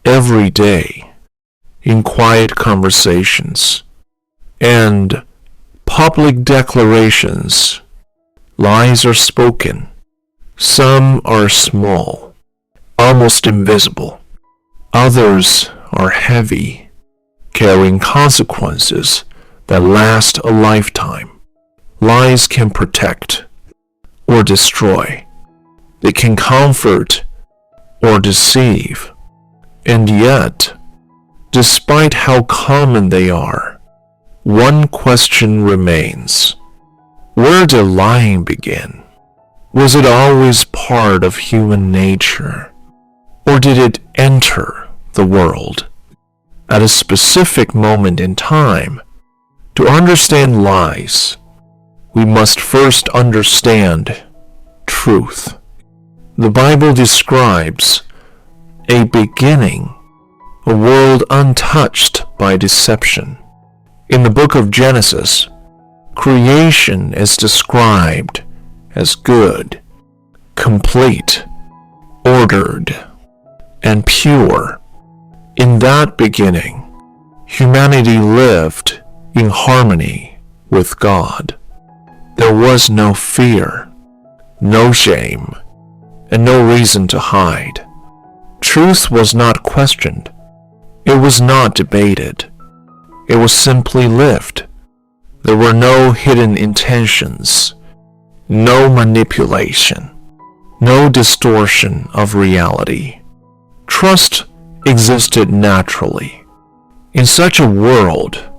every day, in quiet conversations and public declarations, lies are spoken. Some are small, almost invisible. Others are heavy, carrying consequences that last a lifetime. Lies can protect or destroy. They can comfort or deceive. And yet, despite how common they are, one question remains. Where did lying begin? Was it always part of human nature? Or did it enter the world at a specific moment in time? To understand lies, we must first understand truth. The Bible describes a beginning, a world untouched by deception. In the book of Genesis, creation is described as good, complete, ordered, and pure. In that beginning, humanity lived in harmony with God. There was no fear, no shame, and no reason to hide. Truth was not questioned. It was not debated. It was simply lived. There were no hidden intentions, no manipulation, no distortion of reality. Trust existed naturally. In such a world,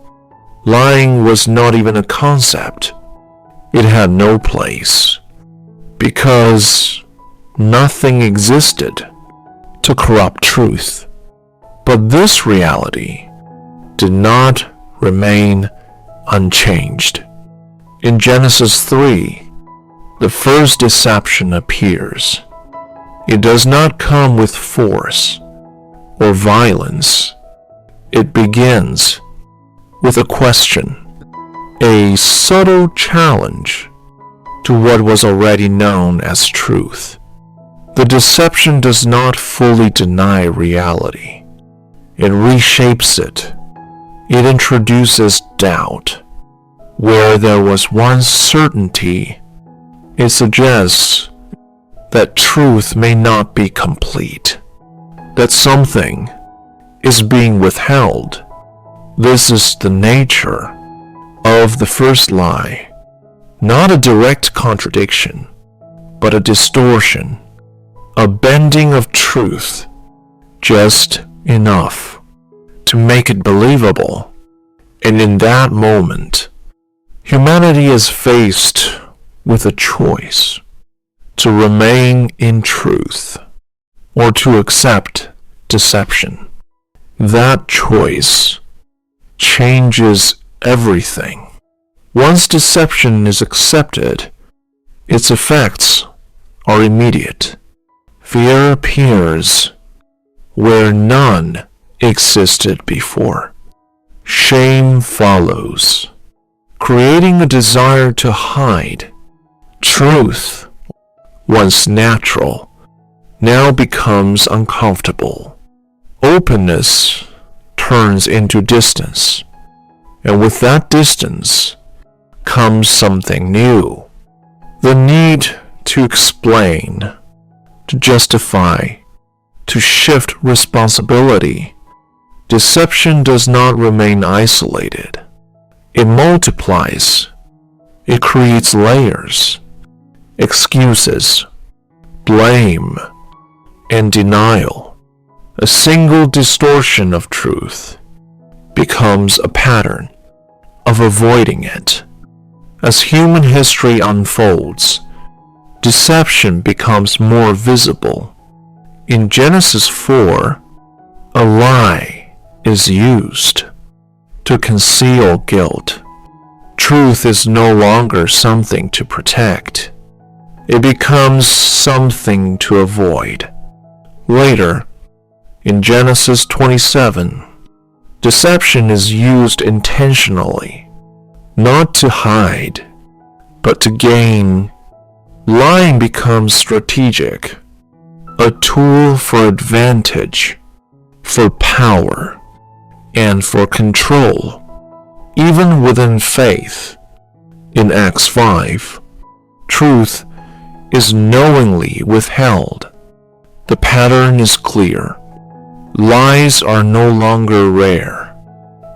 lying was not even a concept. It had no place, because nothing existed to corrupt truth. But this reality did not remain unchanged. In Genesis 3, the first deception appears. It does not come with force or violence. It begins with a question, a subtle challenge to what was already known as truth. The deception does not fully deny reality. It reshapes it. It introduces doubt. Where there was once certainty, it suggests that truth may not be complete, that something is being withheld. This is the nature of the first lie, not a direct contradiction, but a distortion, a bending of truth, just enough to make it believable. And in that moment, humanity is faced with a choice: to remain in truth or to accept deception. That choice changes everything. Once deception is accepted, its effects are immediate. Fear appears where none existed before. Shame follows, creating a desire to hide. Truth, once natural, now becomes uncomfortable. Openness turns into distance, and with that distance comes something new. The need to explain, to justify, to shift responsibility. Deception does not remain isolated. It multiplies. It creates layers, excuses, blame, and denial. A single distortion of truth becomes a pattern of avoiding it. As human history unfolds, deception becomes more visible. In Genesis 4, a lie is used to conceal guilt. Truth is no longer something to protect. It becomes something to avoid. Later, in Genesis 27, deception is used intentionally, not to hide, but to gain. Lying becomes strategic, a tool for advantage. for power, and for control, even within faith. In Acts 5, truth is knowingly withheld. The pattern is clear. Lies are no longer rare.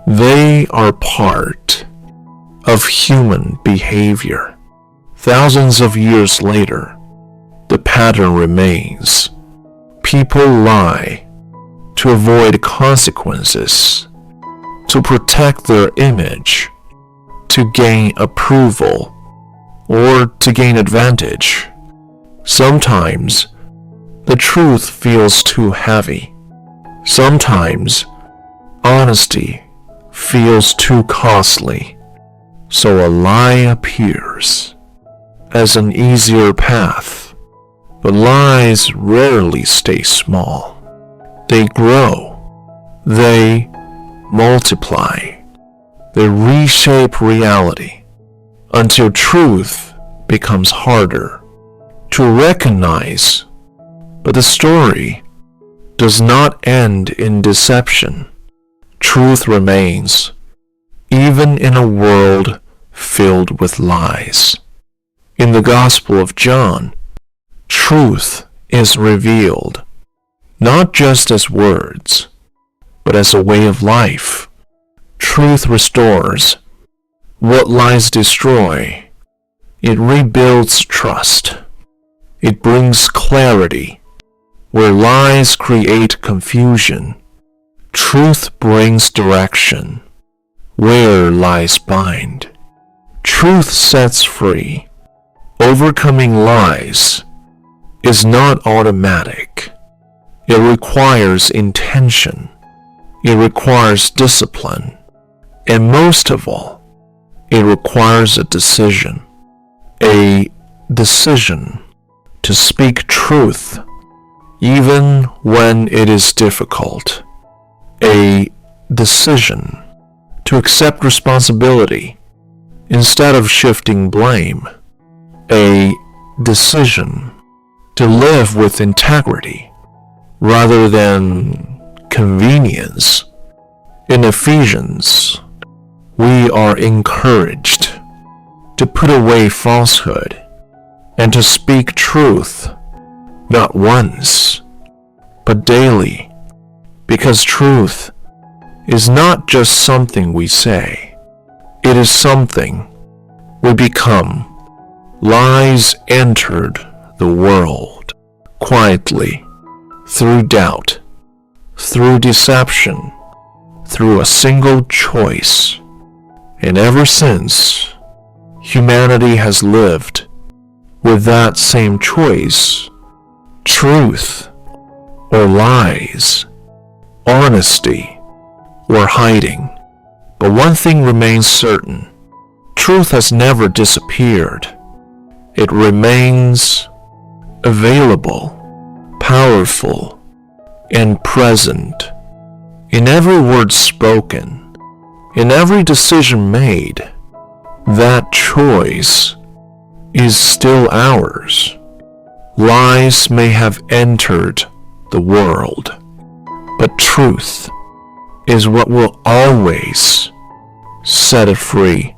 They are part of human behavior. Thousands of years later, the pattern remains. People lie to avoid consequences, to protect their image, to gain approval, or to gain advantage. Sometimes the truth feels too heavy. Sometimes honesty feels too costly. So a lie appears as an easier path. But lies rarely stay small. They grow. They multiply. They reshape reality until truth becomes harder to recognize. But the story does not end in deception. Truth remains, even in a world filled with lies. In the Gospel of John, truth is revealed, not just as words, but as a way of life. Truth restores what lies destroy. It rebuilds trust. It brings clarity where lies create confusion. Truth brings direction where lies bind. Truth sets free. Overcoming lies is not automatic. It requires intention. It requires discipline. And most of all, it requires a decision. A decision to speak truth even when it is difficult. A decision to accept responsibility instead of shifting blame. A decision to live with integrity rather than convenience. In Ephesians, we are encouraged to put away falsehood and to speak truth, not once, but daily, because truth is not just something we say, it is something we become. Lies entered the world quietly, through doubt, through deception, through a single choice. And ever since, humanity has lived with that same choice: truth or lies, honesty or hiding. But one thing remains certain: truth has never disappeared. It remains available, powerful, and present in every word spoken, in every decision made. That choice is still ours. Lies may have entered the world, but truth is what will always set it free.